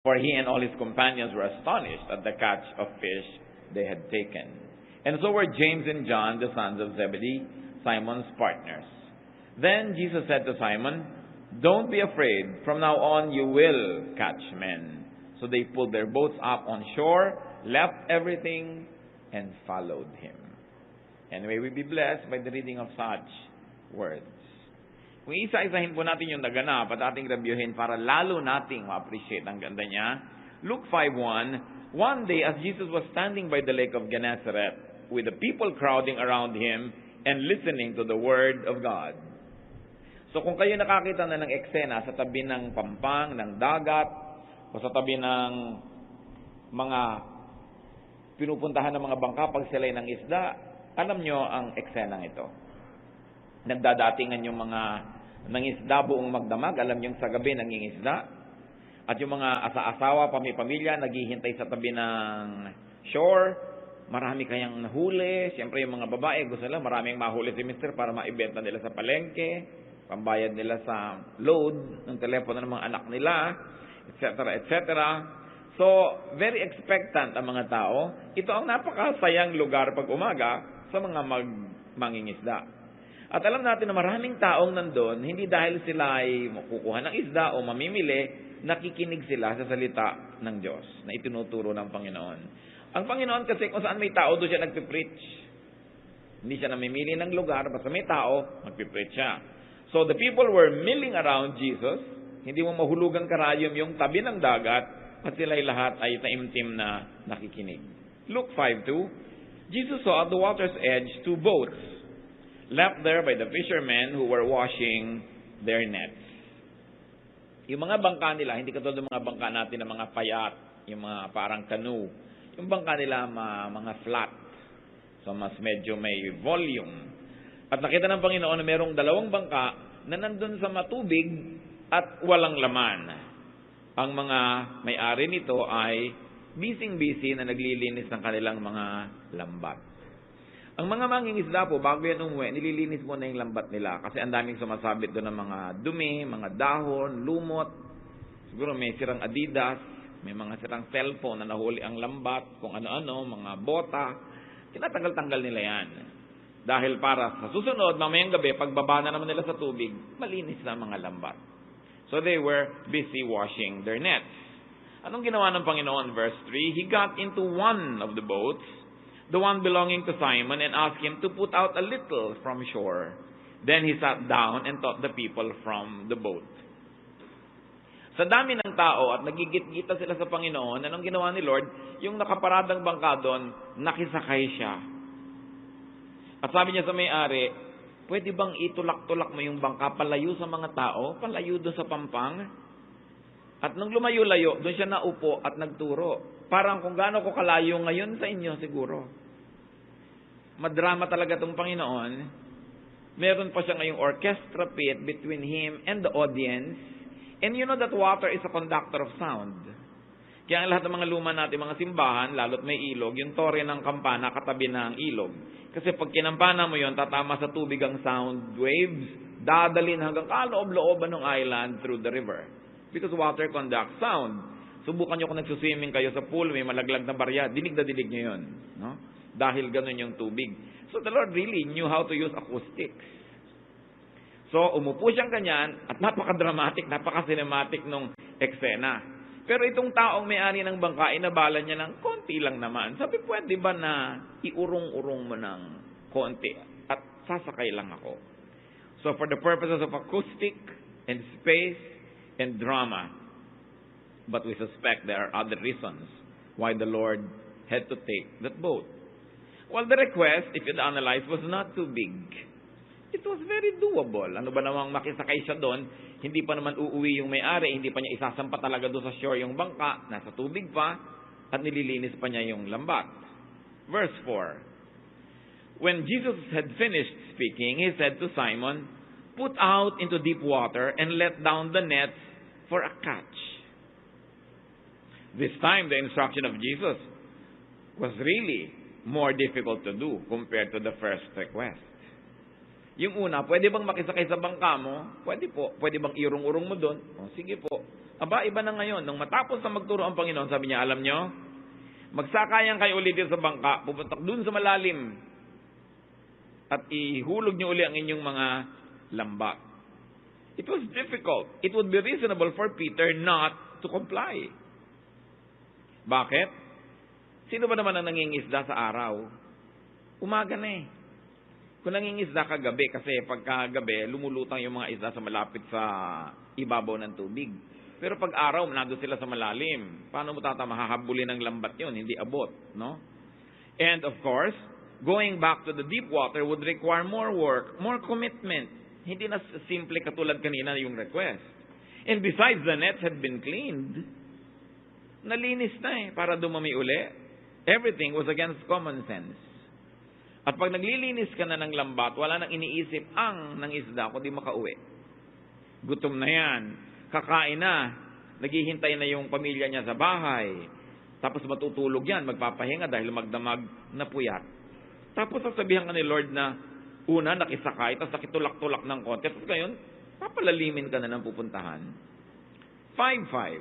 For he and all his companions were astonished at the catch of fish they had taken. And so were James and John, the sons of Zebedee, Simon's partners. Then Jesus said to Simon, "Don't be afraid. From now on you will catch men." So they pulled their boats up on shore, left everything, and followed him. And may we be blessed by the reading of such words. Kung isa-isahin po natin yung naganap at ating reviewin para lalo nating ma-appreciate ang ganda niya. Luke 5:1, one day as Jesus was standing by the lake of Gennesaret with the people crowding around him and listening to the word of God. So kung kayo nakakita na ng eksena sa tabi ng pampang, ng dagat, o sa tabi ng mga pinupuntahan ng mga bangka pag sila'y ng isda, alam nyo ang eksenang ito. Nagdadatingan yung mga nangisda buong magdamag, alam nyo sa gabi nangingisda, at yung mga asa-asawa, pamilya, naghihintay sa tabi ng shore, marami kayang nahuli, siyempre yung mga babae, gusto nila maraming mahuli si mister para maibenta nila sa palengke, pambayad nila sa load ng telepono ng mga anak nila, etc., etc. So, very expectant ang mga tao. Ito ang napakasayang lugar pag umaga sa mga mangingisda. At alam natin na maraming taong nandun, hindi dahil sila ay kukuha ng isda o mamimili, nakikinig sila sa salita ng Diyos na itinuturo ng Panginoon. Ang Panginoon kasi kung saan may tao, doon siya nagpipreach. Hindi siya namimili ng lugar, basta may tao, magpipreach siya. So the people were milling around Jesus, hindi mo mahulugang karayom yung tabi ng dagat, at sila'y lahat ay taimtim na nakikinig. Luke 5:2, Jesus saw at the water's edge 2 boats, left there by the fishermen who were washing their nets. Yung mga bangka nila, hindi katulad ng mga bangka natin na mga payat, yung mga parang canoe. Yung bangka nila, mga flat. So, mas medyo may volume. At nakita ng Panginoon na merong 2 bangka na nandun sa matubig at walang laman. Ang mga may-ari nito ay busy na naglilinis ng kanilang mga lambat. Ang mga mangingisda po, bago yan umuwi, nililinis muna yung lambat nila kasi ang daming sumasabit doon ng mga dumi, mga dahon, lumot. Siguro may sirang Adidas, may mga sirang cellphone na nahuli ang lambat, kung ano-ano, mga bota. Tinatanggal-tanggal nila yan. Dahil para sa susunod, mamayang gabi, pagbaba na naman nila sa tubig, malinis na mga lambat. So they were busy washing their nets. Anong ginawa ng Panginoon? Verse 3, He got into one of the boats, the one belonging to Simon, and asked him to put out a little from shore. Then he sat down and taught the people from the boat. Sa dami ng tao at nagigit-gita sila sa Panginoon, anong ginawa ni Lord? Yung nakaparadang bangka doon, nakisakay siya. At sabi niya sa may-ari, pwede bang itulak-tulak mo yung bangka palayo sa mga tao, palayo doon sa pampang? At nung lumayo-layo, doon siya naupo at nagturo. Parang kung gaano ko kalayo ngayon sa inyo siguro. Madrama talaga itong Panginoon. Meron pa siya ngayong orchestra pit between Him and the audience. And you know that water is a conductor of sound. Kaya ang lahat ng mga luma natin, mga simbahan, lalo't may ilog, yung tore ng kampana katabi ng ilog. Kasi pag kinampana mo yon, tatama sa tubig ang sound waves, dadalhin hanggang kaloob-looban ng island through the river. Because water conducts sound. Subukan nyo kung nagsuswimming kayo sa pool, may malaglag na barya, dinig na dinig nyo yun. No? Dahil ganun yung tubig. So the Lord really knew how to use acoustics. So umupo siyang ganyan, at napaka-dramatic, napaka-cinematic nung eksena. Pero itong taong may-ari ng bangka, inabala niya ng konti lang naman. Sabi, pwede ba na iurong-urong mo ng konti at sasakay lang ako? So for the purposes of acoustic and space and drama, but we suspect there are other reasons why the Lord had to take that boat. Well, the request, if you analyze, was not too big. It was very doable. Ano ba namang makisakay siya doon? Hindi pa naman uuwi yung may-ari, hindi pa niya isasampa talaga doon sa shore yung bangka, nasa tubig pa, at nililinis pa niya yung lambat. Verse 4. When Jesus had finished speaking, He said to Simon, "Put out into deep water and let down the nets for a catch." This time, the instruction of Jesus was really more difficult to do compared to the first request. Yung una, pwede bang makisakay sa bangka mo? Pwede po. Pwede bang irong-urong mo doon? O, sige po. Aba, iba na ngayon. Nung matapos na magturo ang Panginoon, sabi niya, alam nyo, magsakayan kayo ulit sa bangka, pupunta doon sa malalim, at ihulog nyo uli ang inyong mga lambat. It was difficult. It would be reasonable for Peter not to comply. Bakit? Sino ba naman ang nangingisda sa araw? Umaga na eh. Kung nangingisda ka gabi, kasi pagkagabi, lumulutang yung mga isda sa malapit sa ibabaw ng tubig. Pero pag araw, nandun sila sa malalim. Paano mo mahahabulin ng lambat yun? Hindi abot, no? And of course, going back to the deep water would require more work, more commitment. Hindi na simple katulad kanina yung request. And besides, the nets had been cleaned. Nalinis na eh, para dumami uli. Everything was against common sense. At pag naglilinis ka na ng lambat, wala nang iniisip ang ng isda kundi makauwi. Gutom na yan. Kakain na. Naghihintay na yung pamilya niya sa bahay. Tapos matutulog yan, magpapahinga dahil magdamag na puyat. Tapos sasabihan ka ni Lord na una, nakisakay, tapos nakitulak-tulak ng konti. Tapos ngayon, papalalimin ka na ng pupuntahan. 5:5.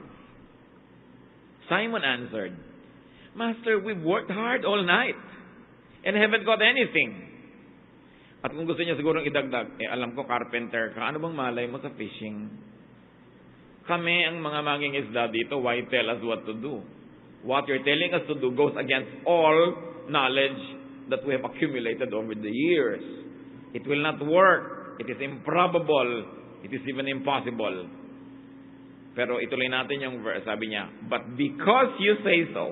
Simon answered, Master, we've worked hard all night and haven't got anything. At kung gusto niya sigurong idagdag, alam ko carpenter ka, ano bang malay mo sa fishing? Kami ang mga mangingisda dito, why tell us what to do? What you're telling us to do goes against all knowledge that we have accumulated over the years. It will not work. It is improbable. It is even impossible. Pero ituloy natin yung verse, sabi niya, but because you say so,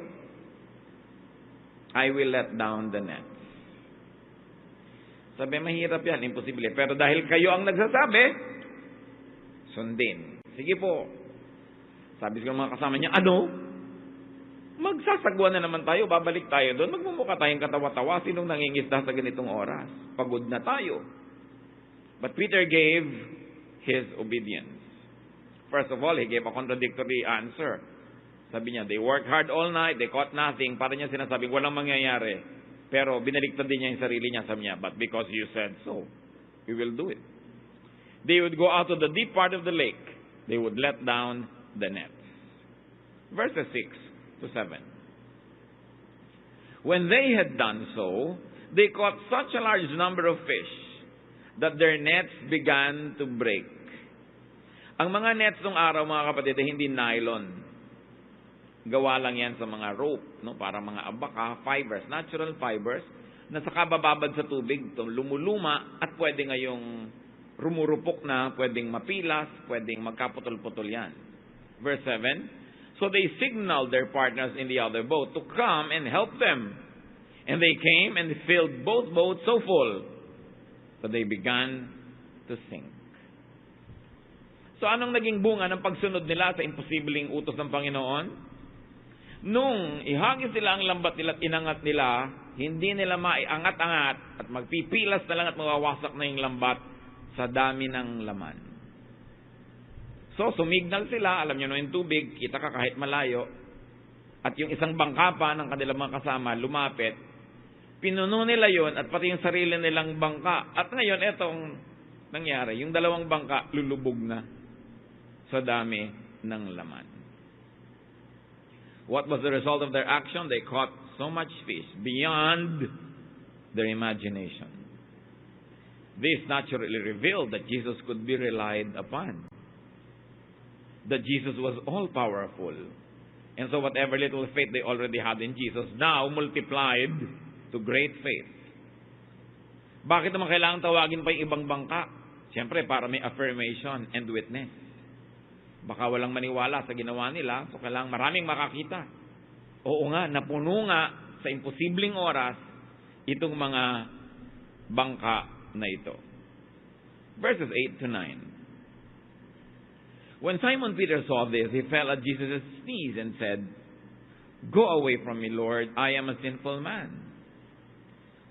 I will let down the nets. Sabi, mahirap yan, imposible. Pero dahil kayo ang nagsasabi, sundin. Sige po. Sabi ko mga kasama niya, ano? Magsasagwa na naman tayo, babalik tayo doon, magmumukha tayong katawa-tawa, sinong nangingisda sa ganitong oras? Pagod na tayo. But Peter gave his obedience. First of all, he gave a contradictory answer. Sabi niya, they worked hard all night, they caught nothing. Para niya sinasabing walang mangyayari. Pero binaliktad din niya yung sarili niya. Sabi niya, but because you said so, we will do it. They would go out to the deep part of the lake. They would let down the nets. Verses 6 to 7. When they had done so, they caught such a large number of fish that their nets began to break. Ang mga nets ng araw, mga kapatid, hindi nylon. Gawa lang yan sa mga rope, no? Para mga abaka, fibers, natural fibers, na saka bababad sa tubig, lumuluma, at pwede ngayong rumurupok na, pwedeng mapilas, pwedeng magkaputol-putol yan. Verse 7, so they signaled their partners in the other boat to come and help them. And they came and filled both boats so full that they began to sink. So anong naging bunga ng pagsunod nila sa imposibleng utos ng Panginoon? Nung ihagis nila ang lambat nila at inangat nila, hindi nila maiangat-angat at magpipilas na lang at mawawasak na yung lambat sa dami ng laman. So, sumignal sila, alam nyo no, yung tubig, kita ka kahit malayo, at yung isang bangka pa ng kanilang mga kasama, lumapit, pinuno nila yon at pati yung sarili nilang bangka. At ngayon, etong nangyari, yung dalawang bangka, lulubog na sa dami ng laman. What was the result of their action? They caught so much fish beyond their imagination. This naturally revealed that Jesus could be relied upon. That Jesus was all-powerful. And so whatever little faith they already had in Jesus now multiplied to great faith. Bakit naman kailangan tawagin pa yung ibang bangka? Siyempre, para may affirmation and witness. Baka walang maniwala sa ginawa nila, so kailangan maraming makakita. Oo nga, napuno nga sa imposibleng oras itong mga bangka na ito. Verses 8 to 9. When Simon Peter saw this, he fell at Jesus' knees and said, Go away from me, Lord, I am a sinful man.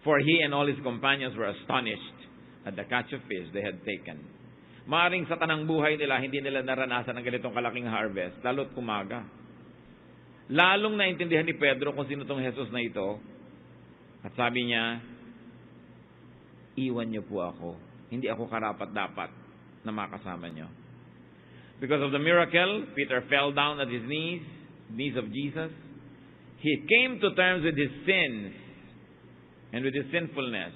For he and all his companions were astonished at the catch of fish they had taken. Maaring sa tanang buhay nila, hindi nila naranasan ang ganitong kalaking harvest, lalo't kumaga. Lalong naintindihan ni Pedro kung sino tong Jesus na ito. At sabi niya, iwan niyo po ako. hindi ako karapat-dapat na makasama nyo. Because of the miracle, Peter fell down at his knees of Jesus. He came to terms with his sins and with his sinfulness.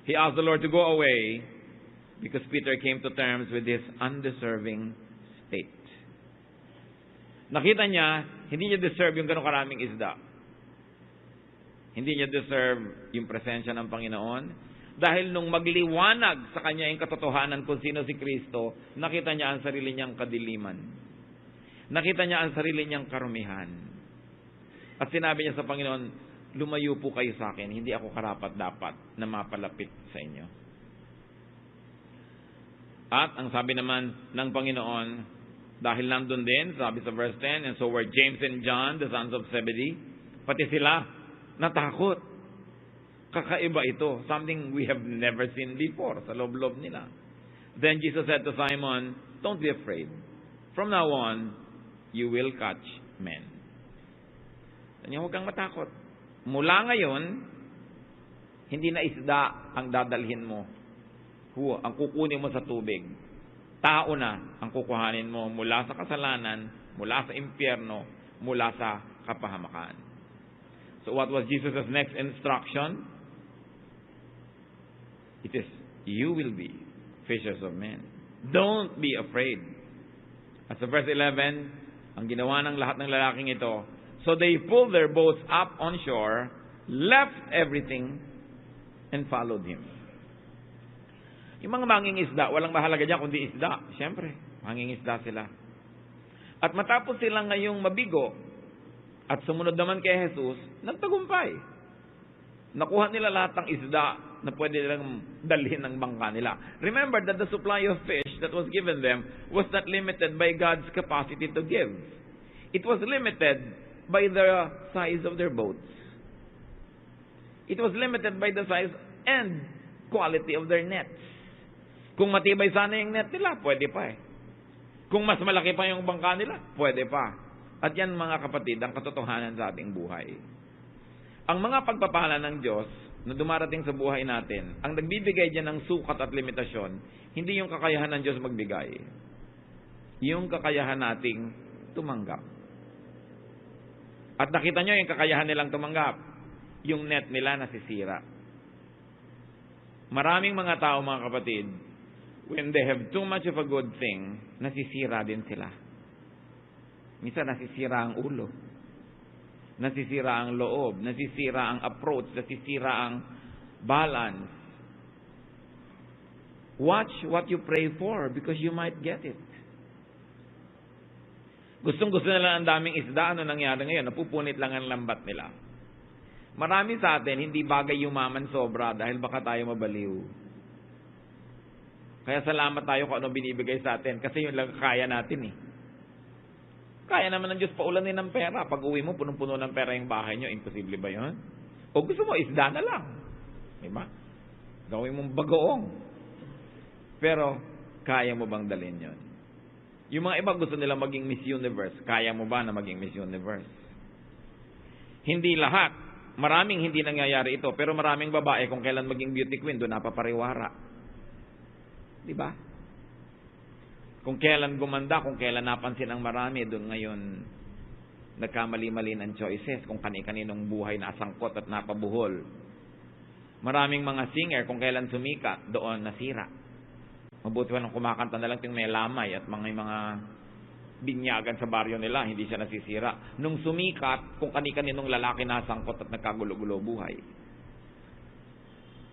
He asked the Lord to go away because Peter came to terms with his undeserving state. Nakita niya, hindi niya deserve yung ganong karaming isda. Hindi niya deserve yung presensya ng Panginoon. Dahil nung magliwanag sa kanya yung katotohanan kung sino si Kristo, nakita niya ang sarili niyang kadiliman. Nakita niya ang sarili niyang karumihan. At sinabi niya sa Panginoon, lumayo po kayo sa akin, hindi ako karapat-dapat na mapalapit sa inyo. At ang sabi naman ng Panginoon, dahil nandun din, sabi sa verse 10, and so were James and John, the sons of Zebedee, pati sila, natakot. Kakaiba ito. Something we have never seen before sa loob-loob nila. Then Jesus said to Simon, don't be afraid. From now on, you will catch men. Kanya, huwag kang matakot. Mula ngayon, hindi na isda ang dadalhin mo. Ang kukunin mo sa tubig. Tao na ang kukuhanin mo mula sa kasalanan, mula sa impyerno, mula sa kapahamakan. So what was Jesus' next instruction? It is, you will be fishers of men. Don't be afraid. At sa verse 11, ang ginawa ng lahat ng lalaking ito, so they pulled their boats up on shore, left everything, and followed him. Yung mga mangingisda, walang mahalaga dyan kundi isda. Siyempre, mangingisda sila. At matapos silang ngayong mabigo, at sumunod naman kay Jesus, nagtagumpay. Nakuha nila lahat ng isda na pwede nilang dalhin ng bangka nila. Remember that the supply of fish that was given them was not limited by God's capacity to give. It was limited by the size of their boats. It was limited by the size and quality of their nets. Kung matibay sana yung net nila, pwede pa eh. Kung mas malaki pa yung bangka nila, pwede pa. At yan mga kapatid, ang katotohanan sa ating buhay. Ang mga pagpapala ng Diyos na dumarating sa buhay natin, ang nagbibigay dyan ng sukat at limitasyon, hindi yung kakayahan ng Diyos magbigay. Yung kakayahan nating tumanggap. At nakita nyo yung kakayahan nilang tumanggap. Yung net nila nasisira. Maraming mga tao, mga kapatid, when they have too much of a good thing, nasisira din sila. Minsan nasisira ang ulo. Nasisira ang loob. Nasisira ang approach. Nasisira ang balance. Watch what you pray for because you might get it. Gustong-gusto nila ang daming isda. Ano nangyari ngayon? Napupunit lang ang lambat nila. Marami sa atin, hindi bagay yumaman sobra dahil baka tayo mabaliw. Kaya salamat tayo kung ano binibigay sa atin kasi yun lang kaya natin eh. Kaya naman ng Diyos paulanin ng pera. Pag uwi mo, punong-puno ng pera yung bahay nyo. Imposible ba yun? O gusto mo, isda na lang. Diba? Gawin mong bagoong. Pero, kaya mo bang dalhin yun? Yung mga iba gusto nila maging Miss Universe. Kaya mo ba na maging Miss Universe? Hindi lahat. Maraming hindi nangyayari ito. Pero maraming babae kung kailan maging beauty queen, doon napapariwara. Diba? Kung kailan gumanda, kung kailan napansin ang marami, doon ngayon nagkamali-mali ng choices, kung kani-kaninong buhay na asangkot at napabuhol. Maraming mga singer, kung kailan sumikat, doon nasira. Mabuti pa nung kumakanta na lang yung may lamay at mga binyagan sa baryo nila, hindi siya nasisira. Nung sumikat, kung kani-kaninong lalaki na asangkot at nagkagulo-gulo buhay.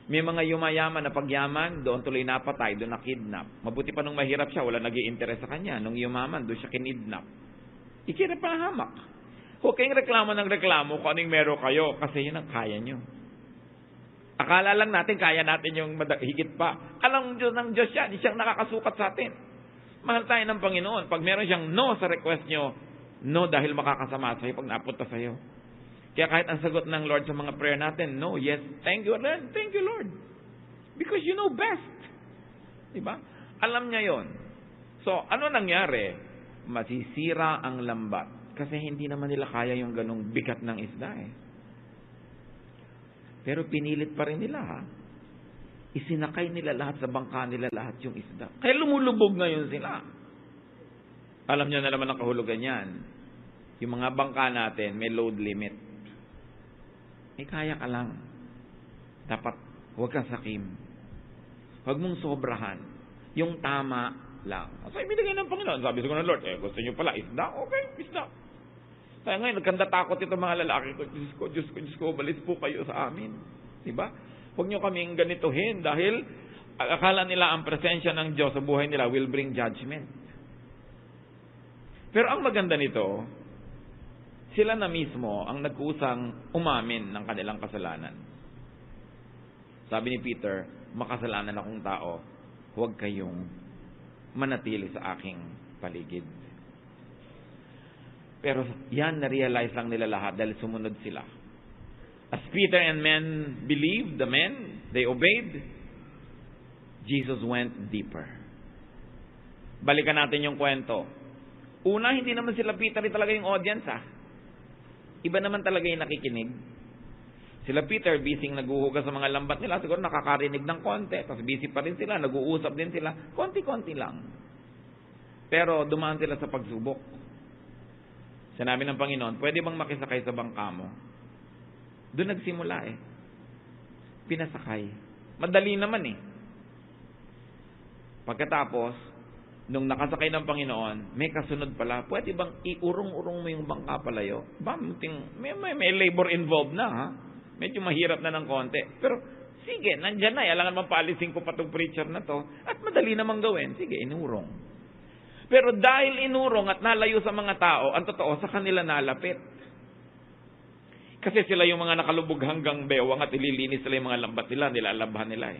May mga yumayaman na pagyaman, doon tuloy napatay, doon nakidnap. Mabuti pa nung mahirap siya, wala nag-i-interest sa kanya. Nung yumaman, doon siya kinidnap. Ikirap pa hamak. Huwag kayong reklamo ng reklamo kung anong meron kayo, kasi yun ang kaya nyo. Akala lang natin, kaya natin yung higit pa. Alam Diyos ng Diyos siya, di siyang nakakasukat sa atin. Mahal tayo ng Panginoon. Pag meron siyang no sa request nyo, no dahil makakasama sa'yo pag napunta sa'yo. Kaya kahit ang sagot ng Lord sa mga prayer natin, no, yes, thank you, Lord. Thank you, Lord. Because you know best. Diba? Alam niya yon. So, ano nangyari? Masisira ang lambat. Kasi hindi naman nila kaya yung ganong bigat ng isda eh. Pero pinilit pa rin nila ha. Isinakay nila lahat sa bangka nila lahat yung isda. Kaya lumulubog ngayon sila. Alam niyo na naman ang kahulugan yan. Yung mga bangka natin, may load limit. May kaya ka lang. Dapat huwag kang sakim. Huwag mong sobrahan. Yung tama lang. So, ibinigay ng Panginoon. Sabi ko ng Lord, gusto niyo pala isda? Okay, isda. Kaya ngayon, nagkanda takot ito mga lalaki ko. Diyos ko, balis po kayo sa amin. Diba? Huwag niyo kaming ganituhin dahil akala nila ang presensya ng Diyos sa buhay nila will bring judgment. Pero ang maganda nito, sila na mismo ang nagkusang umamin ng kanilang kasalanan. Sabi ni Peter, makasalanan akong tao, huwag kayong manatili sa aking paligid. Pero yan, na-realize lang nila lahat dahil sumunod sila. As Peter and men believed, the men, they obeyed, Jesus went deeper. Balikan natin yung kwento. Una, hindi naman sila Peter talaga yung audience, Iba naman talaga yung nakikinig. Sila Peter, busy naghuhugas sa mga lambat nila, siguro nakakarinig ng konti, tapos busy pa rin sila, nag-uusap din sila, konti-konti lang. Pero dumaan sila sa pagsubok. Sinabi ng Panginoon, pwede bang makisakay sa bangka mo? Doon nagsimula Pinasakay. Madali naman Pagkatapos, nung nakasakay ng Panginoon, may kasunod pala, pwede bang iurong-urong mo yung bangka palayo? May labor involved na, Medyo mahirap na ng konti. Pero, sige, nandyan na. Alangan man paalisin ko pa itong preacher na to. At madali namang gawin. Sige, inurong. Pero dahil inurong at nalayo sa mga tao, ang totoo, sa kanila nalapit. Kasi sila yung mga nakalubog hanggang bewang at ililinis sila yung mga lambat nila, nilalabhan nila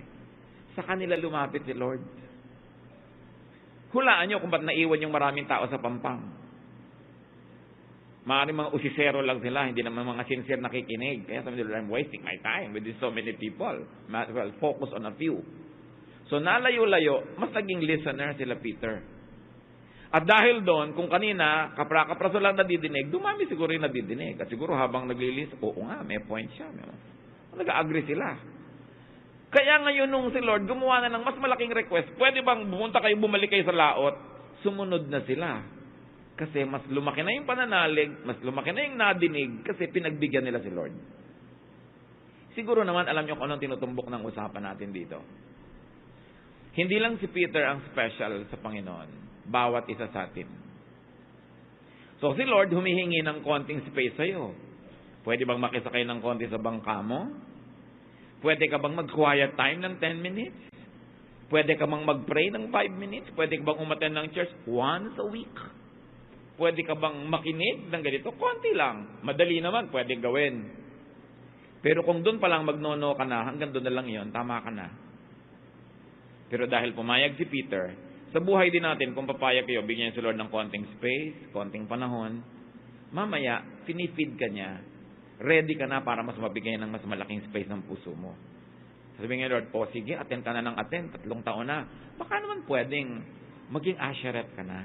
Sa kanila lumapit si Lord. Hulaan nyo kung ba't naiwan yung maraming tao sa pampang. Maaaring mga usisero lang sila, hindi naman mga sincere nakikinig. Kaya sabi nila, I'm wasting my time with so many people. Well, focus on a few. So nalayo-layo, mas naging listener sila Peter. At dahil doon, kung kanina, kapra-kapraso lang nadidinig, dumami siguro yung nadidinig. At siguro habang naglilis, oo nga, may point siya. Nag-agree sila. Kaya ngayon nung si Lord gumawa na ng mas malaking request, pwede bang bumalik kayo sa laot? Sumunod na sila. Kasi mas lumaki na yung pananalig, mas lumaki na yung nadinig, kasi pinagbigyan nila si Lord. Siguro naman alam niyo kung anong tinutumbok ng usapan natin dito. Hindi lang si Peter ang special sa Panginoon, bawat isa sa atin. So si Lord humihingi ng konting space sa'yo. Pwede bang makisakay ng konti sa bangka mo? Pwede ka bang mag-quiet time ng 10 minutes? Pwede ka bang mag-pray ng 5 minutes? Pwede ka bang umattend ng church once a week? Pwede ka bang makinig ng ganito? Konti lang. Madali naman, pwede gawin. Pero kung doon pa lang magnono ka na, hanggang doon na lang yon, tama ka na. Pero dahil pumayag si Peter, sa buhay din natin, kung papayag kayo, bigyan si Lord ng konting space, konting panahon, mamaya, pinifeed ka niya, ready ka na para mas mabigyan ng mas malaking space ng puso mo. Sabi nga Lord, sige, attend ka na ng attend, 3 taon na. Baka naman pwedeng maging usherette ka na.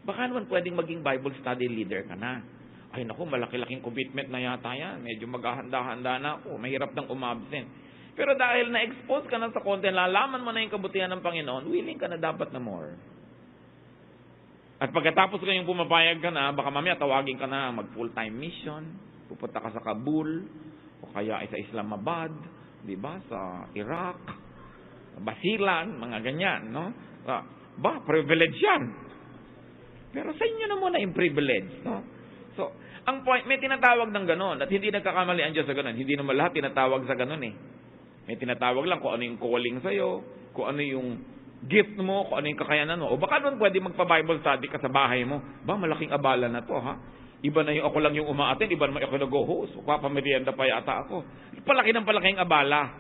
Baka naman pwedeng maging Bible study leader ka na. Ay naku, malaki-laking commitment na yata yan. Medyo maghahanda-handa na ako. Mahirap nang umabsent. Pero dahil na-expose ka na sa content, lalaman mo na yung kabutihan ng Panginoon, willing ka na dapat na more. At pagkatapos kayong pumapayag ka na, baka mamaya tawagin ka na mag-full-time mission, pupunta ka sa Kabul, o kaya sa Islamabad, di ba, sa Iraq, Basilan, mga ganyan, no? Privilege yan. Pero sa inyo na muna yung privilege, no? So, ang point, may tinatawag ng ganon, at hindi nagkakamali ang Diyos sa ganon. Hindi naman lahat tinatawag sa ganon May tinatawag lang kung ano yung calling sa'yo, kung ano yung gift mo, kung ano yung kakayanan mo. O baka doon pwede magpa-Bible study ka sa bahay mo. Malaking abala na to, Iba na yung ako lang yung umaattend, iba naman ako nag-host. O papamerienda pa yata ako. Palaki ng palaking abala.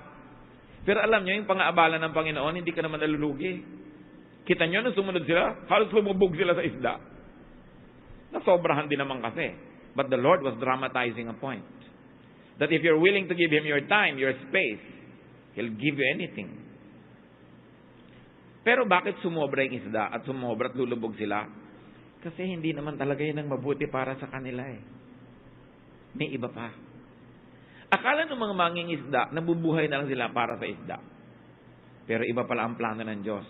Pero alam nyo, yung pang-aabala ng Panginoon, hindi ka naman nalulugi. Kita nyo, nung sumunod sila, halos lumubog sila sa isda. Nasobrahan din naman kasi. But the Lord was dramatizing a point. That if you're willing to give Him your time, your space, He'll give you anything. Pero bakit sumobra yung isda at sumobra at lulubog sila? Kasi hindi naman talaga yun ang mabuti para sa kanila May iba pa. Akala ng mga mangingisda, nabubuhay na lang sila para sa isda. Pero iba pala ang plano ng Diyos.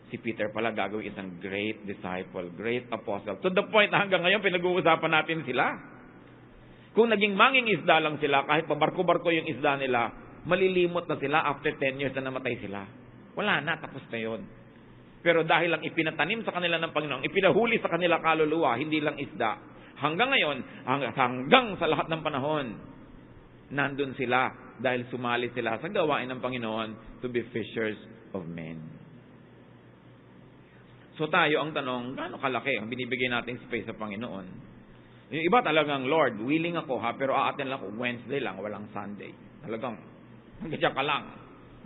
Si Peter pala gagawin isang great disciple, great apostle. To the point na hanggang ngayon pinag-uusapan natin sila. Kung naging mangingisda lang sila, kahit pabarko-barko yung isda nila, malilimot na sila after 10 years na namatay sila. Wala na, tapos na yun. Pero dahil lang ipinatanim sa kanila ng Panginoon, ipinahuli sa kanila kaluluwa, hindi lang isda. Hanggang ngayon, hanggang sa lahat ng panahon, nandun sila dahil sumali sila sa gawain ng Panginoon to be fishers of men. So tayo, ang tanong, gaano kalaki ang binibigay nating space sa Panginoon? Yung iba talagang, Lord, willing ako ha, pero aaten lang ako Wednesday lang, walang Sunday. Talagang, hanggang ka lang.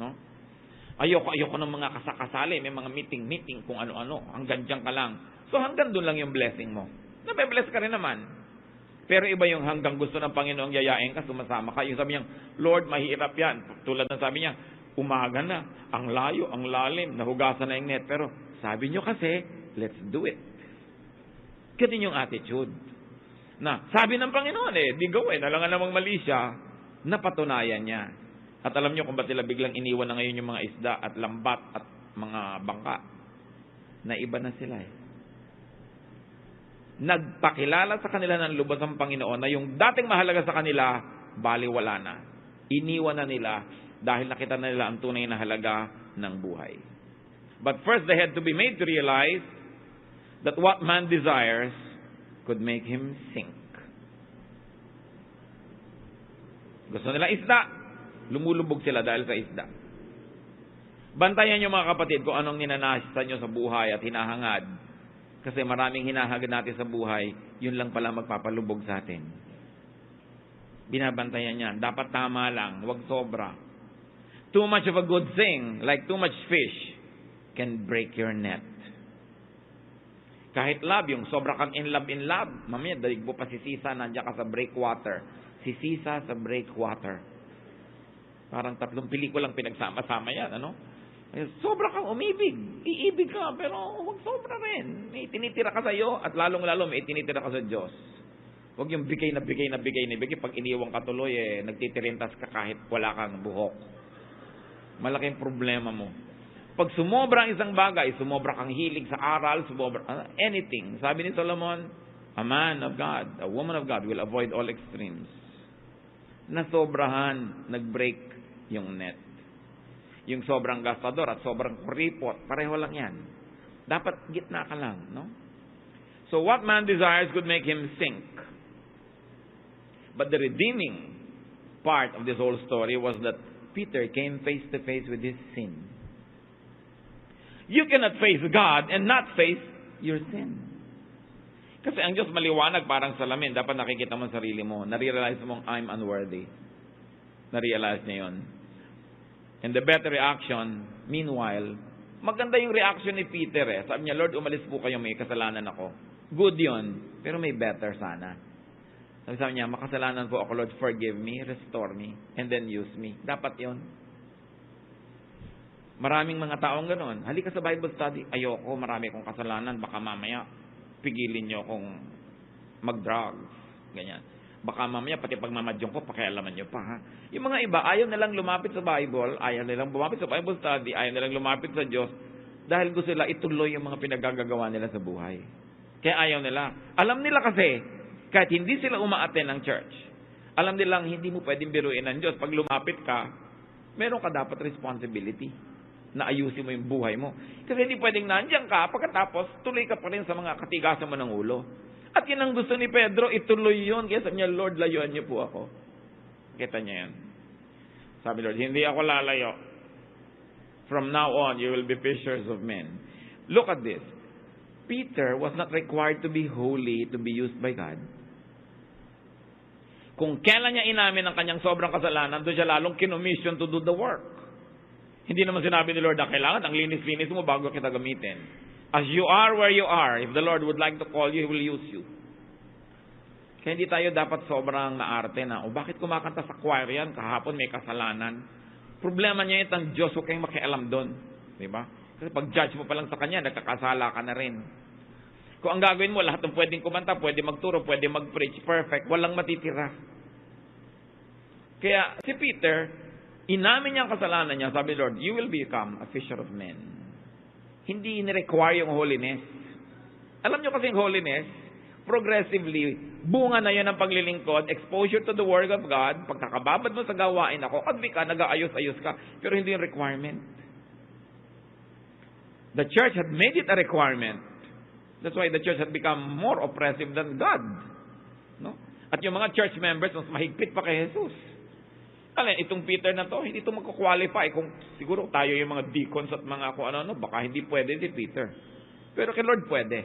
No? Ayoko ng mga kasakasali, may mga meeting, kung ano-ano, hanggang dyan ka lang. So hanggang doon lang yung blessing mo. Nabe-bless ka rin naman. Pero iba yung hanggang gusto ng Panginoong yayain ka, sumasama ka. Yung sabi niya, Lord, mahirap yan. Tulad ng sabi niya, umaga na, ang layo, ang lalim, nahugasan na yung net. Pero sabi niyo kasi, let's do it. Ganun yung attitude. Na, sabi ng Panginoon di gawin, alangan namang mali siya, napatunayan niya. At alam niyo kung ba't sila biglang iniwan na ngayon yung mga isda at lambat at mga bangka. Na iba na sila Nagpakilala sa kanila ng lubos ng Panginoon na yung dating mahalaga sa kanila, baliwala na. Iniwan na nila dahil nakita na nila ang tunay na halaga ng buhay. But first they had to be made to realize that what man desires could make him sink. Gusto nila isda, lumulubog sila dahil sa isda. Bantayan niyo mga kapatid kung anong ninanasa niyo sa buhay at hinahangad. Kasi maraming hinahangad natin sa buhay, yun lang pala magpapalubog sa atin. Binabantayan niya. Dapat tama lang, wag sobra. Too much of a good thing, like too much fish, can break your net. Kahit love, yung sobra kang in love, mamaya dalig mo pa sisisa, nandiyan ka sa breakwater. Sisisa sa breakwater. Parang 3 pelikulang pinagsama-sama yan, ano? Sobra kang umibig. Iibig ka, pero huwag sobra rin. May tinitira ka sa iyo at lalong-lalo may tinitira ka sa Diyos. Huwag yung bigay na bigay. Pag iniwang ka tuloy, nagtitirintas ka kahit wala kang buhok. Malaking problema mo. Pag sumobra ang isang bagay, sumobra kang hilig sa aral, anything. Sabi ni Solomon, a man of God, a woman of God will avoid all extremes. Nasobrahan, nag-break yung net. Yung sobrang gastador at sobrang kuripot, pareho lang yan. Dapat gitna ka lang, no? So what man desires could make him sink. But the redeeming part of this whole story was that Peter came face to face with his sin. You cannot face God and not face your sin. Kasi ang Diyos maliwanag parang salamin. Dapat nakikita mo sarili mo. Nare-realize mong I'm unworthy. Na-realize niya yun. And the better reaction, meanwhile, maganda yung reaction ni Peter Sabi niya, Lord, umalis po kayo, may kasalanan ako. Good yun, pero may better sana. Sabi niya, makasalanan po ako, Lord, forgive me, restore me, and then use me. Dapat yun. Maraming mga taong ganoon. Halika sa Bible study. Ayoko, marami kong kasalanan. Baka mamaya, pigilin niyo kung mag-drugs. Ganyan. Baka mamaya, pati pagmamadyong ko, pakialaman niyo pa. Ha? Yung mga iba, ayaw nilang lumapit sa Bible, ayaw nilang lumapit sa Bible study, ayaw nilang lumapit sa Diyos, dahil gusto nila ituloy yung mga pinagagagawa nila sa buhay. Kaya ayaw nila. Alam nila kasi, kahit hindi sila umaaten ng church, alam nilang hindi mo pwedeng biruin ng Diyos. Pag lumapit ka, meron ka dapat responsibility na ayusin mo yung buhay mo. Kasi hindi pwedeng nandiyan ka, pagkatapos tuloy ka pa rin sa mga katigasan mo ng ulo. At yun ang gusto ni Pedro, ituloy yun. Kaya sabi niya, Lord, layuan niyo po ako. Kita niya yan. Sabi Lord, hindi ako lalayo. From now on, you will be fishers of men. Look at this. Peter was not required to be holy to be used by God. Kung kailan niya inamin ang kanyang sobrang kasalanan, doon siya lalong kinommission to do the work. Hindi naman sinabi ni Lord na kailangan ang linis-linis mo bago kita gamitin. As you are where you are, if the Lord would like to call you, He will use you. Kaya hindi tayo dapat sobrang naarte na, bakit kumakanta sa choir yan? Kahapon may kasalanan. Problema niya itang Diyos, huwag kayong makialam doon. Diba? Kasi pag judge mo pa lang sa Kanya, nagkakasala ka na rin. Kung ang gagawin mo, lahat ng pwedeng kumanta, pwede magturo, pwede mag-preach, perfect, walang matitira. Kaya si Peter, inamin niya ang kasalanan niya, sabi Lord, you will become a fisher of men. Hindi ni-require yung holiness. Alam niyo kasi yung holiness, progressively, bunga na yan ng paglilingkod, exposure to the Word of God, pagkakababad mo sa gawain ako, kadwi ka, nag-aayos-ayos ka, pero hindi yung requirement. The church had made it a requirement. That's why the church had become more oppressive than God. No? At yung mga church members, mas mahigpit pa kay Jesus. Itong Peter na to, hindi ito magkukwalify. Kung siguro tayo yung mga deacons at mga kung ano, baka hindi pwede si Peter. Pero kay Lord pwede.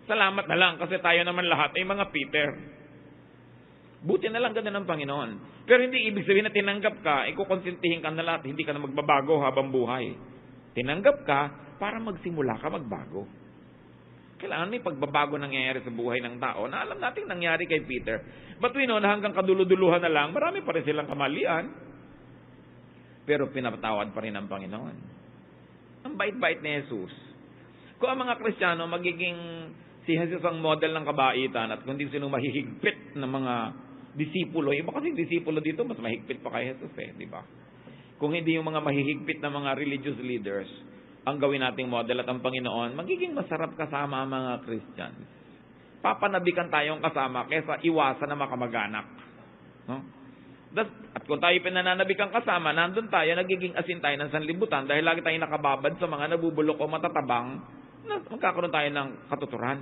Salamat na lang kasi tayo naman lahat ay mga Peter. Buti na lang ganun ng Panginoon. Pero hindi ibig sabihin na tinanggap ka, ikukonsintihin ka na lahat, hindi ka na magbabago habang buhay. Tinanggap ka para magsimula ka magbago. Kailangan may pagbabago nangyayari sa buhay ng tao na alam natin nangyari kay Peter. But we know na hanggang kaduluduluhan na lang, marami pa rin silang kamalian. Pero pinapatawad pa rin ng Panginoon. Ang bait-bait ni Jesus. Kung ang mga Kristiyano magiging si Jesus ang model ng kabaitan at kung di sino mahihigpit ng mga disipulo, iba kasi disipulo dito mas mahigpit pa kay Jesus di ba? Kung hindi yung mga mahihigpit na mga religious leaders, ang gawin nating model at ang Panginoon, magiging masarap kasama ang mga Christians. Papanabikan tayong kasama kaysa iwasan na makamag-anak. No? At kung tayo pinananabikang kasama, nandun tayo, nagiging asin tayo ng sanlibutan dahil lagi tayo nakababad sa mga nabubulok o matatabang na magkakaroon tayo ng katuturan.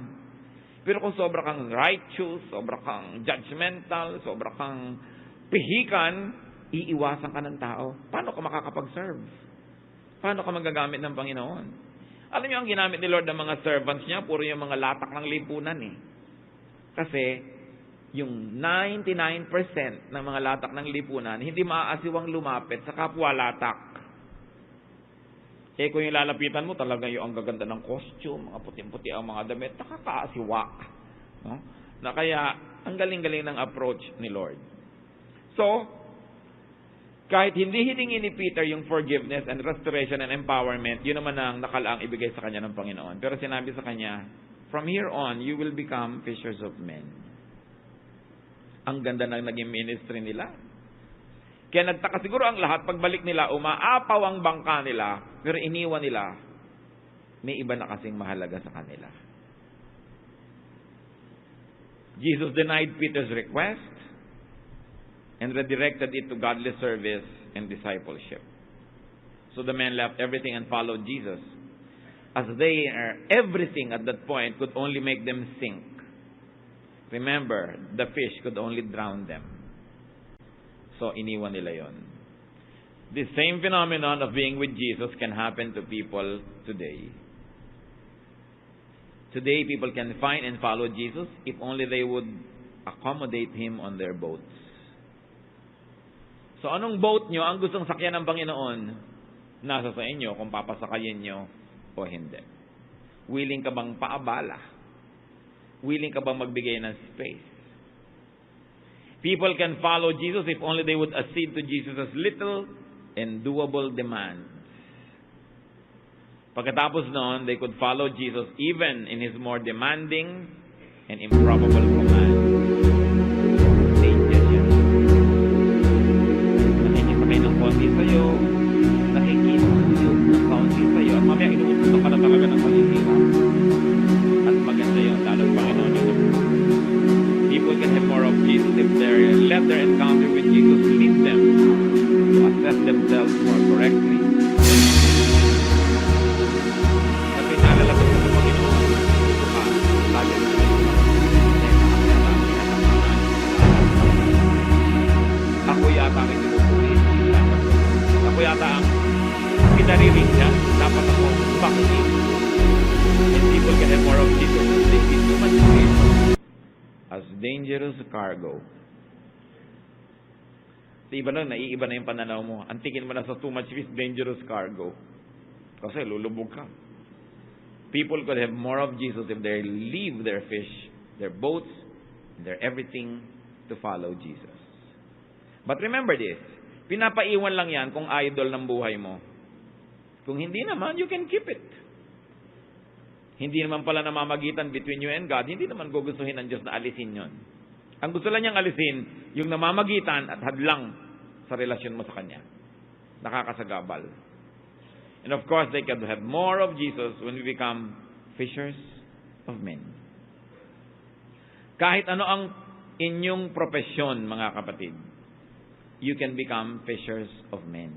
Pero kung sobra kang righteous, sobra kang judgmental, sobra kang pihikan, iiwasan ka ng tao. Paano ka makakapag-serve? Paano ka magagamit ng Panginoon? Alam niyo, ang ginamit ni Lord ng mga servants niya, puro yung mga latak ng lipunan Kasi, yung 99% ng mga latak ng lipunan, hindi maaasiwang lumapit sa kapwa latak. Kung yung lalapitan mo, talaga yung ang gaganda ng costume, mga puting-puti ang mga damit, nakakaasiwa. No? Na kaya, ang galing-galing ng approach ni Lord. So, kahit hindi hiningi ni Peter yung forgiveness and restoration and empowerment, yun naman ang nakalaang ibigay sa kanya ng Panginoon. Pero sinabi sa kanya, from here on, you will become fishers of men. Ang ganda ng naging ministry nila. Kaya nagtaka siguro ang lahat, pagbalik nila, umaapaw ang bangka nila, pero iniwan nila, may iba na kasing mahalaga sa kanila. Jesus denied Peter's request, and redirected it to godly service and discipleship. So the men left everything and followed Jesus. As they are everything at that point could only make them sink. Remember, the fish could only drown them. So iniwan nila yon. The same phenomenon of being with Jesus can happen to people today. Today, people can find and follow Jesus if only they would accommodate Him on their boats. So anong boat nyo ang gustong sakyan ng Panginoon? Nasa sa inyo kung papasakayin nyo o hindi. Willing ka bang paabala? Willing ka bang magbigay ng space? People can follow Jesus if only they would accede to Jesus' little and doable demands. Pagkatapos noon, they could follow Jesus even in His more demanding and improbable commands. Konti sa'yo, nakikita ng kaunti sa'yo, at mamaya inuutusan ka na talaga ng paghihirap. At maganda yun, lalo Panginoon yun. People can have more of Jesus if they let their encounter with Jesus lead them to assess themselves more correctly. Kasi nalalabas sa Panginoon, lagi na ako yata ang itinuturi. Ako yata ang pinarinig niya. Dapat ako vaccine. And people can have more of Jesus. They see too much fish as dangerous cargo. Sa iba na, naiiba na yung pananaw mo. Antikin mo na sa too much fish, dangerous cargo. Kasi lulubog ka. People could have more of Jesus if they leave their fish, their boats, their everything to follow Jesus. But remember this, pinapaiwan lang yan kung idol ng buhay mo. Kung hindi naman, you can keep it. Hindi naman pala namamagitan between you and God, hindi naman gugustuhin ng Diyos na alisin yon. Ang gusto lang niyang alisin, yung namamagitan at hadlang sa relasyon mo sa Kanya. Nakakasagabal. And of course, they can have more of Jesus when we become fishers of men. Kahit ano ang inyong profesyon, mga kapatid, you can become fishers of men.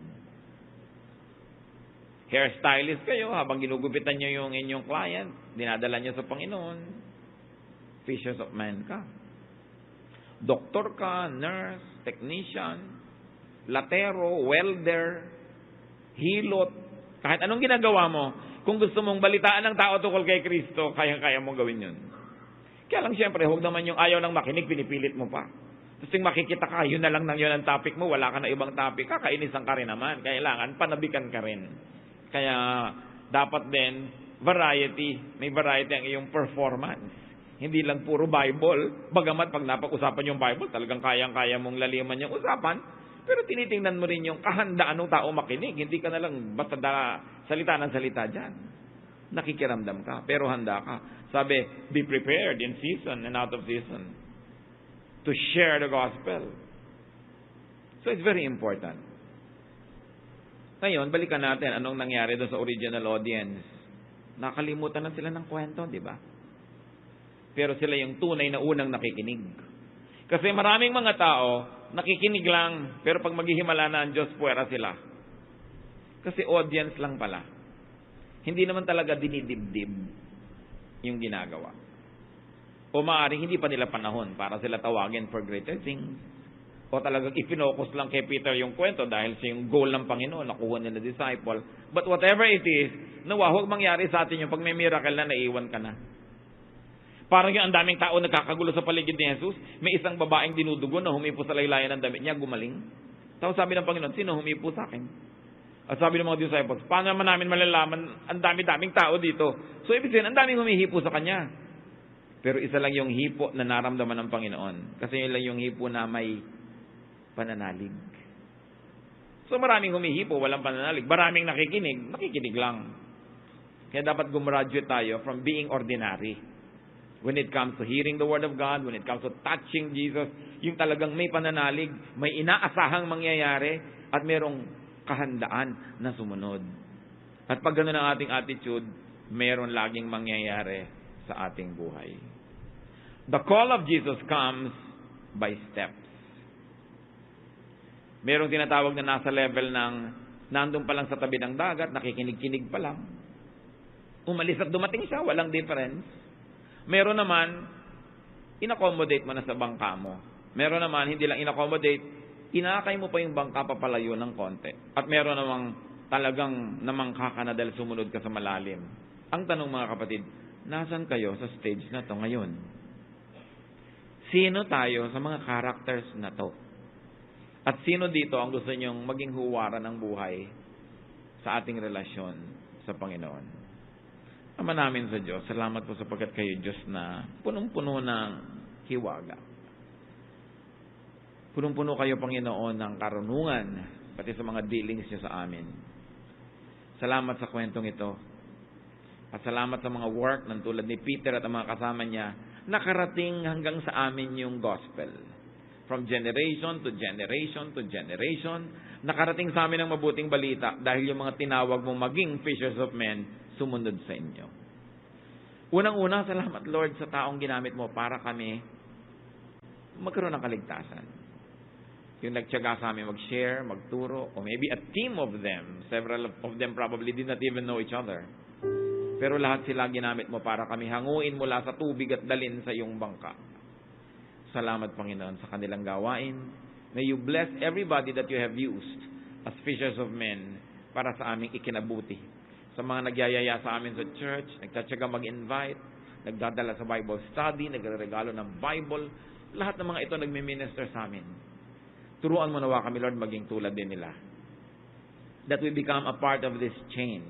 Hairstylist kayo, habang ginugupitan nyo yung inyong client, dinadala nyo sa Panginoon, fishers of men ka. Doktor ka, nurse, technician, latero, welder, hilot, kahit anong ginagawa mo, kung gusto mong balitaan ng tao tungkol kay Kristo, kaya mong gawin yun. Kaya lang siyempre, huwag naman yung ayaw ng makinig, pinipilit mo pa. Tapos yung makikita ka, yun na lang yun ang topic mo, wala ka na ibang topic, kakainisan ka rin naman. Kailangan, panabikan ka rin. Kaya, dapat din, variety. May variety ang iyong performance. Hindi lang puro Bible. Bagamat pag napag-usapan yung Bible, talagang kayang-kaya mong laliman yung usapan. Pero tinitingnan mo rin yung kahandaan ng tao makinig. Hindi ka na lang basta salita ng salita dyan. Nakikiramdam ka, pero handa ka. Sabi, be prepared in season and out of season to share the gospel. So it's very important. Ngayon, balikan natin anong nangyari doon sa original audience. Nakalimutan na sila ng kwento, di ba? Pero sila yung tunay na unang nakikinig. Kasi maraming mga tao, nakikinig lang, pero pag maghihimala na ang Diyos, puwera sila. Kasi audience lang pala. Hindi naman talaga dinidibdib yung ginagawa. O maaaring hindi pa nila panahon para sila tawagin for greater things. O talagang ipinokus lang kay Peter yung kwento dahil siya yung goal ng Panginoon, nakuha nila disciple. But whatever it is, nawa, huwag mangyari sa atin yung pag may miracle na naiwan ka na. Parang yung ang daming tao nagkakagulo sa paligid ni Jesus, may isang babaeng dinudugo na humipo sa laylayan ng damit niya, gumaling. Tapos sabi ng Panginoon, sino humipo sa akin? At sabi ng mga disciples, paano naman namin malalaman ang dami-daming tao dito? So ibig sabihin, ang daming humihipo sa Kanya. Pero isa lang yung hipo na naramdaman ng Panginoon. Kasi yun lang yung hipo na may pananalig. So maraming humihipo, walang pananalig. Maraming nakikinig lang. Kaya dapat gumraduate tayo from being ordinary. When it comes to hearing the Word of God, when it comes to touching Jesus, yung talagang may pananalig, may inaasahang mangyayari, at merong kahandaan na sumunod. At pag gano'n ang ating attitude, meron laging mangyayari sa ating buhay. The call of Jesus comes by steps. Merong tinatawag na nasa level ng nandun pa lang sa tabi ng dagat, nakikinig-kinig pa lang. Umalis at dumating siya, walang difference. Meron naman, in-accommodate mo na sa bangka mo. Meron naman, hindi lang in-accommodate, inakay mo pa yung bangka papalayo ng konti. At meron namang talagang namangka ka na dahil sumunod ka sa malalim. Ang tanong mga kapatid, nasan kayo sa stage na to ngayon? Sino tayo sa mga characters na to? At sino dito ang gusto nyong maging huwaran ng buhay sa ating relasyon sa Panginoon? Ama namin sa Diyos, salamat po sapagkat kayo Diyos na punong-puno ng hiwaga. Punong-puno kayo, Panginoon, ng karunungan, pati sa mga dealings niyo sa amin. Salamat sa kwentong ito. At salamat sa mga work ng tulad ni Peter at ang mga kasama niya, nakarating hanggang sa amin yung gospel. From generation to generation to generation, nakarating sa amin ang mabuting balita dahil yung mga tinawag mong maging fishers of men, sumunod sa inyo. Unang-una, salamat Lord sa taong ginamit mo para kami magkaroon ng kaligtasan. Yung nagtiyaga sa amin mag-share, magturo, or maybe a team of them. Several of them probably did not even know each other. Pero lahat sila ginamit mo para kami hanguin mula sa tubig at dalin sa iyong bangka. Salamat, Panginoon, sa kanilang gawain. May you bless everybody that you have used as fishers of men para sa aming ikinabuti. Sa mga nagyayaya sa amin sa church, nagtatsaga mag-invite, nagdadala sa Bible study, nagre-regalo ng Bible, lahat ng mga ito nagme-minister sa amin. Turuan mo nawa kami, Lord, maging tulad din nila. That we become a part of this chain.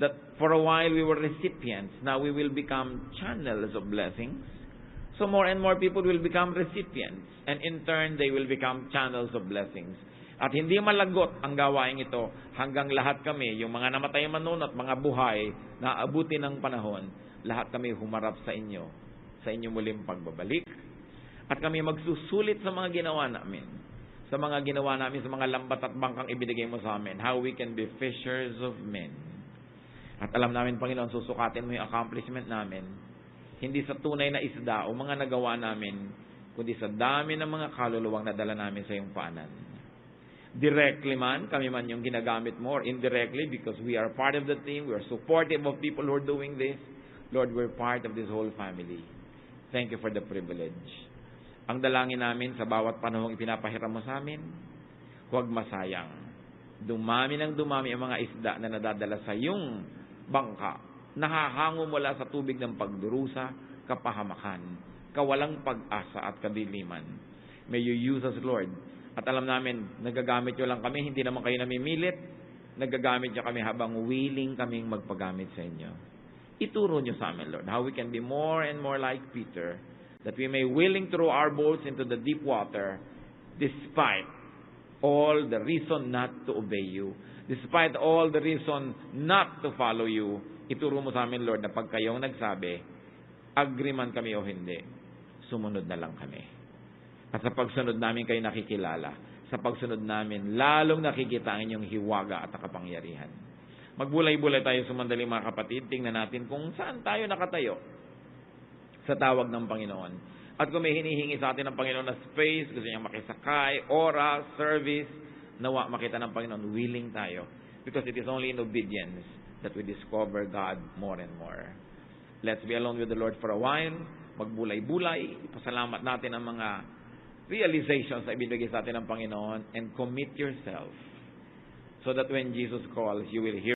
That for a while we were recipients, now we will become channels of blessings. So more and more people will become recipients, and in turn, they will become channels of blessings. At hindi malagot ang gawain ito hanggang lahat kami, yung mga namatay man noon at mga buhay na abutin ng panahon, lahat kami humarap sa inyong muling pagbabalik. At kami magsusulit sa mga ginawa namin. sa mga ginawa namin, sa mga lambat at bangkang ibinigay mo sa amin, how we can be fishers of men. At alam namin, Panginoon, susukatin mo yung accomplishment namin, hindi sa tunay na isda o mga nagawa namin, kundi sa dami ng mga kaluluwang nadala namin sa iyong paanan. Directly man, kami man yung ginagamit mo, or indirectly, because we are part of the team, we are supportive of people who are doing this. Lord, we're part of this whole family. Thank you for the privilege. Ang dalangin namin sa bawat panahong ipinapahiram mo sa amin, huwag masayang. Dumami ng dumami ang mga isda na nadadala sa iyong bangka, nahahango mula sa tubig ng pagdurusa, kapahamakan, kawalang pag-asa at kadiliman. May you use us, Lord. At alam namin, nagagamit nyo lang kami, hindi naman kayo namimilit, nagagamit nyo kami habang willing kaming magpagamit sa inyo. Ituro nyo sa amin, Lord, how we can be more and more like Peter, that we may willing throw our boats into the deep water, despite all the reason not to obey you, despite all the reason not to follow you. Ituro mo sa amin, Lord, na pag kayong nagsabi, agree man kami o hindi, sumunod na lang kami. At sa pagsunod namin kayo nakikilala, sa pagsunod namin, lalong nakikita ang inyong hiwaga at kapangyarihan. Magbulay-bulay tayo sumandali, mga kapatid. Tingnan natin kung saan tayo nakatayo sa tawag ng Panginoon. At kung may hinihingi sa atin ng Panginoon na space, gusto niyang makisakay, oras, service, nawa makita ng Panginoon, willing tayo. Because it is only in obedience that we discover God more and more. Let's be alone with the Lord for a while. Magbulay-bulay. Pasalamat natin ang mga realizations na ibinigay sa atin ng Panginoon, and commit yourself so that when Jesus calls, you will hear